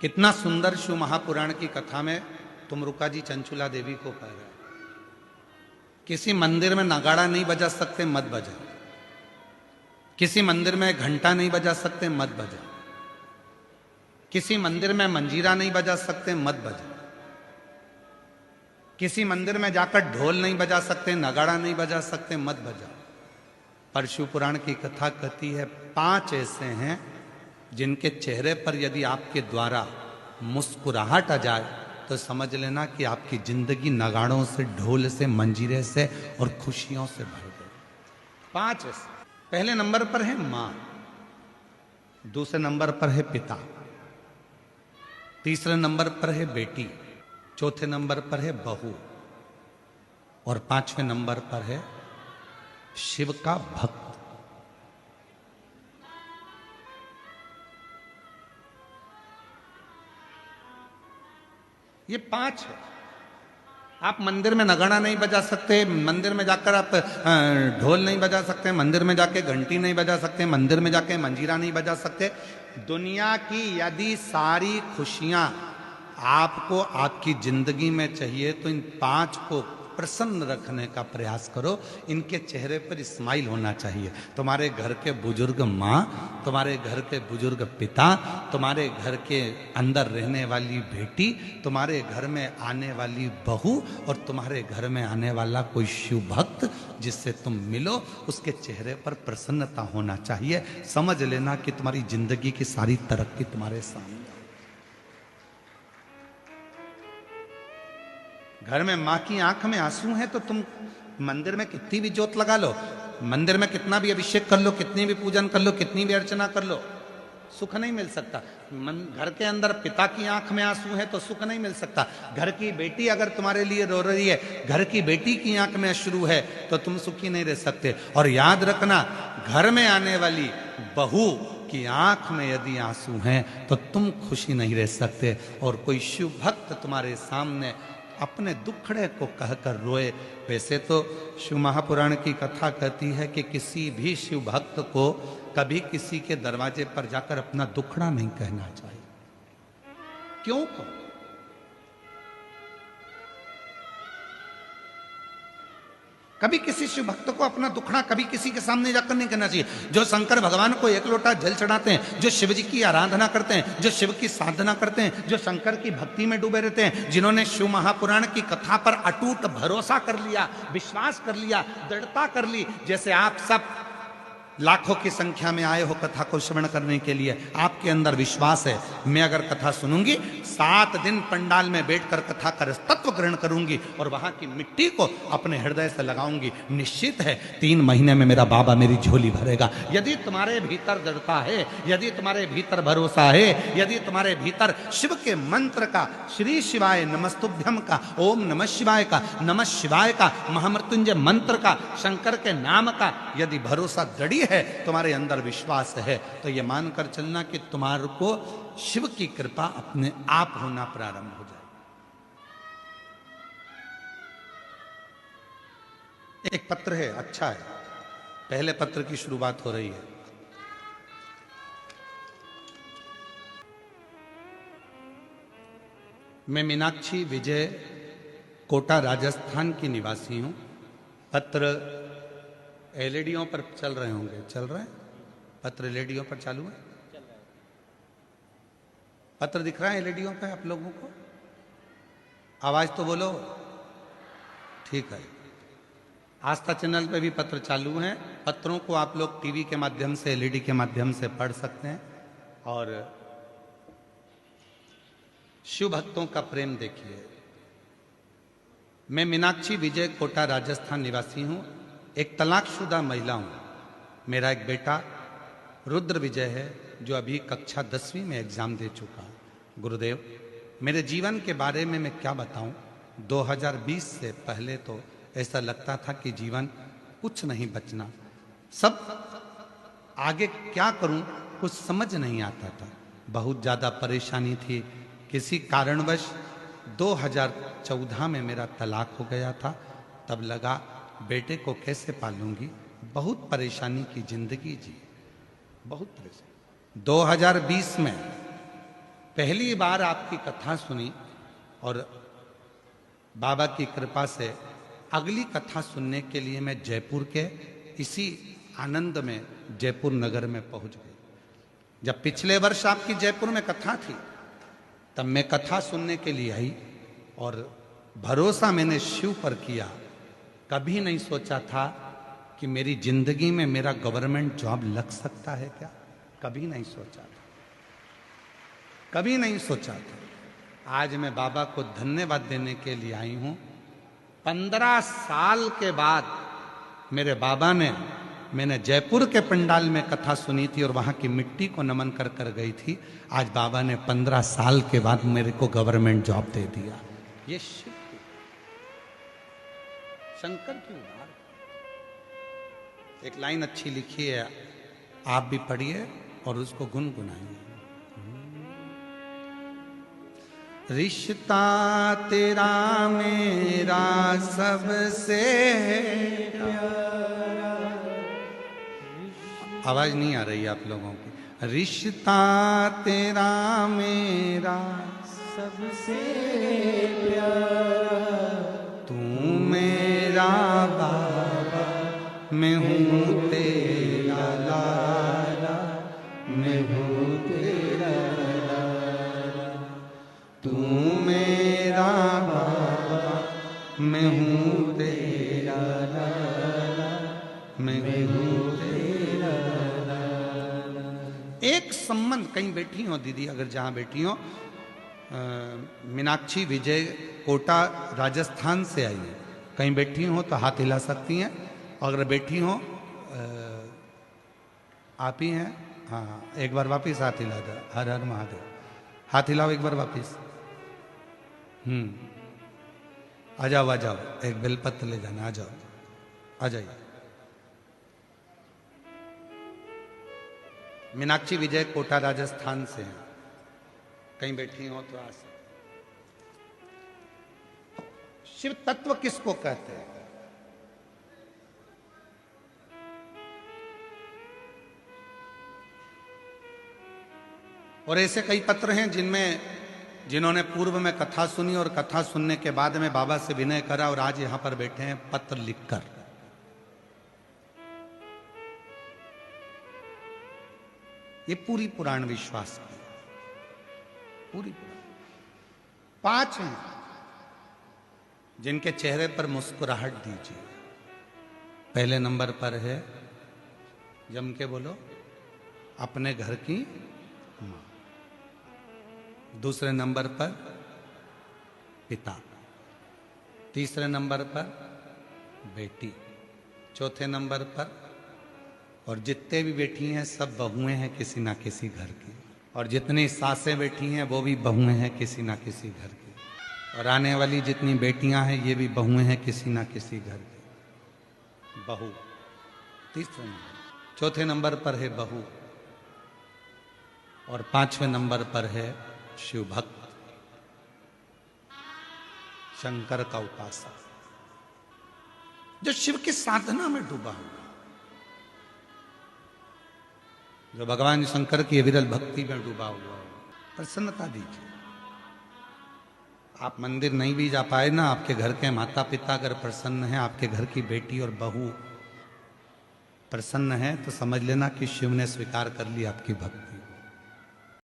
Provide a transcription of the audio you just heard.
कितना सुंदर शिव महापुराण की कथा में तुमरुका जी चंचुला देवी को कह रहे, किसी मंदिर में नगाड़ा नहीं बजा सकते, मत बजा। किसी मंदिर में घंटा नहीं बजा सकते, मत बजा। किसी मंदिर में मंजीरा नहीं बजा सकते, मत बजा। किसी मंदिर में जाकर ढोल नहीं बजा सकते, नगाड़ा नहीं बजा सकते, मत बजा। पर शिव पुराण की कथा कहती है 5 ऐसे हैं जिनके चेहरे पर यदि आपके द्वारा मुस्कुराहट आ जाए तो समझ लेना कि आपकी जिंदगी नगाड़ों से, ढोल से, मंजीरे से और खुशियों से भर गई। 5 ऐसे। पहले नंबर पर है मां, दूसरे नंबर पर है पिता, तीसरे नंबर पर है बेटी, चौथे नंबर पर है बहू और 5वें नंबर पर है शिव का भक्त। ये 5 है। आप मंदिर में नगाड़ा नहीं बजा सकते, मंदिर में जाकर आप ढोल नहीं बजा सकते, मंदिर में जाके घंटी नहीं बजा सकते, मंदिर में जाके मंजीरा नहीं बजा सकते। दुनिया की यदि सारी खुशियां आपको आपकी जिंदगी में चाहिए तो इन 5 को प्रसन्न रखने का प्रयास करो। इनके चेहरे पर स्माइल होना चाहिए। तुम्हारे घर के बुजुर्ग माँ, तुम्हारे घर के बुजुर्ग पिता, तुम्हारे घर के अंदर रहने वाली बेटी, तुम्हारे घर में आने वाली बहू और तुम्हारे घर में आने वाला कोई शिव भक्त जिससे तुम मिलो, उसके चेहरे पर प्रसन्नता होना चाहिए। समझ लेना कि तुम्हारी जिंदगी की सारी तरक्की तुम्हारे सामने। घर में मां की आंख में आंसू हैं तो तुम मंदिर में कितनी भी जोत लगा लो, मंदिर में कितना भी अभिषेक कर लो, कितनी भी पूजन कर लो, कितनी भी अर्चना कर लो, सुख नहीं मिल सकता। घर के अंदर पिता की आंख में आंसू है तो सुख नहीं मिल सकता। घर की बेटी अगर तुम्हारे लिए रो रही है, घर की बेटी की आंख में अश्रु है तो तुम सुखी नहीं रह सकते। और याद रखना, घर में आने वाली बहू की आंख में यदि आंसू हैं तो तुम खुशी नहीं रह सकते। और कोई शिव भक्त तुम्हारे सामने अपने दुखड़े को कहकर रोए। वैसे तो शिव महापुराण की कथा कहती है कि किसी भी शिव भक्त को कभी किसी के दरवाजे पर जाकर अपना दुखड़ा नहीं कहना चाहिए। क्यों कहो? कभी किसी शिव भक्त को अपना दुखड़ा कभी किसी के सामने जाकर नहीं कहना चाहिए। जो शंकर भगवान को 1 लोटा जल चढ़ाते हैं, जो शिव जी की आराधना करते हैं, जो शिव की साधना करते हैं, जो शंकर की भक्ति में डूबे रहते हैं, जिन्होंने शिव महापुराण की कथा पर अटूट भरोसा कर लिया, विश्वास कर लिया, दृढ़ता कर ली, जैसे आप सब लाखों की संख्या में आए हो कथा को श्रवण करने के लिए, आपके अंदर विश्वास है मैं अगर कथा सुनूंगी 7 दिन पंडाल में बैठकर कथा का तत्व ग्रहण करूंगी और वहां की मिट्टी को अपने हृदय से लगाऊंगी, निश्चित है 3 महीने में मेरा बाबा मेरी झोली भरेगा। यदि तुम्हारे भीतर दृढ़ता है, यदि तुम्हारे भीतर भरोसा है, यदि तुम्हारे भीतर शिव के मंत्र का, श्री शिवाय नमस्तुभ्यम का, ओम नमः शिवाय का, नमः शिवाय का, महामृत्युंजय मंत्र का, शंकर के नाम का यदि भरोसा दृढ़ है, तुम्हारे अंदर विश्वास है, तो यह मानकर चलना कि तुम्हारे को शिव की कृपा अपने आप होना प्रारंभ हो जाए। एक पत्र है, अच्छा है, पहले पत्र की शुरुआत हो रही है। मैं मीनाक्षी विजय कोटा राजस्थान की निवासी हूं। पत्र एलईडीओं पर चल रहे होंगे, चल रहे हैं पत्र, एलईडीओं पर चालू है, पत्र दिख रहा है एलईडीओं पे आप लोगों को? आवाज तो बोलो, ठीक है। आस्था चैनल पे भी पत्र चालू हैं। पत्रों को आप लोग टीवी के माध्यम से, एलईडी के माध्यम से पढ़ सकते हैं और शिव भक्तों का प्रेम देखिए। मैं मीनाक्षी विजय कोटा राजस्थान निवासी हूं, एक तलाकशुदा महिला हूं। मेरा एक बेटा रुद्र विजय है जो अभी कक्षा 10वीं में एग्जाम दे चुका है। गुरुदेव, मेरे जीवन के बारे में मैं क्या बताऊं? 2020 से पहले तो ऐसा लगता था कि जीवन कुछ नहीं बचना, सब आगे क्या करूं कुछ समझ नहीं आता था। बहुत ज़्यादा परेशानी थी। किसी कारणवश 2014 में मेरा तलाक हो गया था। तब लगा बेटे को कैसे पालूंगी, बहुत परेशानी की जिंदगी जी, बहुत परेशानी। 2020 में पहली बार आपकी कथा सुनी और बाबा की कृपा से अगली कथा सुनने के लिए मैं जयपुर के इसी आनंद में जयपुर नगर में पहुंच गई। जब पिछले वर्ष आपकी जयपुर में कथा थी तब मैं कथा सुनने के लिए आई और भरोसा मैंने शिव पर किया। कभी नहीं सोचा था कि मेरी जिंदगी में मेरा गवर्नमेंट जॉब लग सकता है क्या, कभी नहीं सोचा था, कभी नहीं सोचा था। आज मैं बाबा को धन्यवाद देने के लिए आई हूं। 15 साल के बाद मेरे बाबा ने, मैंने जयपुर के पंडाल में कथा सुनी थी और वहां की मिट्टी को नमन कर कर गई थी। आज बाबा ने 15 साल के बाद मेरे को गवर्नमेंट जॉब दे दिया। ये शिव की, शंकर की उदार। एक लाइन अच्छी लिखी है, आप भी पढ़िए और उसको गुनगुनाइए। रिश्ता तेरा मेरा सबसे प्यारा। आवाज नहीं आ रही आप लोगों की। रिश्ता तेरा मेरा सबसे प्यारा, तू मेरा बाबा, मैं हूँ तेरा लाला, मैं हूँ तेरा लाला। तू मेरा बाबा, मैं हूँ तेरा लाला, मैं हूँ तेरा लाला। एक संबंध, कहीं बैठी हो दीदी, अगर जहाँ बैठी हो, मीनाक्षी विजय कोटा राजस्थान से आई है, कहीं बैठी हो तो हाथ हिला सकती हैं। अगर बैठी हो, आप ही हैं, हाँ, एक बार वापिस हाथ हिला दो। हर हर महादेव, हाथ हिलाओ एक बार वापिस। आ जाओ आ जाओ, एक बेलपत्र ले जाना, आ जाओ, आ जाइए। मीनाक्षी विजय कोटा राजस्थान से हैं, कहीं बैठी हो तो आ सकते। शिव तत्व किसको कहते हैं? और ऐसे कई पत्र हैं जिन्होंने पूर्व में कथा सुनी और कथा सुनने के बाद में बाबा से विनय करा और आज यहां पर बैठे हैं पत्र लिखकर। ये पूरी पुराण विश्वास की, पूरी पुराण। 5 हैं जिनके चेहरे पर मुस्कुराहट दीजिए। पहले नंबर पर है, जम के बोलो, अपने घर की मां। दूसरे नंबर पर पिता, तीसरे नंबर पर बेटी, चौथे नंबर पर, और जितने भी बैठी हैं सब बहुएं हैं किसी ना किसी घर की, और जितनी सासें बैठी हैं वो भी बहुएं हैं किसी ना किसी घर की, और आने वाली जितनी बेटियां हैं ये भी बहुएं हैं किसी ना किसी घर की। बहू तीसरे नंबर, चौथे नंबर पर है बहू, और 5वें नंबर पर है शिव भक्त, शंकर का उपासक, जो शिव की साधना में डूबा हुआ, जो भगवान शंकर की विरल भक्ति में डूबा हुआ है। प्रसन्नता दीजिए। आप मंदिर नहीं भी जा पाए ना, आपके घर के माता पिता अगर प्रसन्न है, आपके घर की बेटी और बहू प्रसन्न है, तो समझ लेना कि शिव ने स्वीकार कर ली आपकी भक्ति।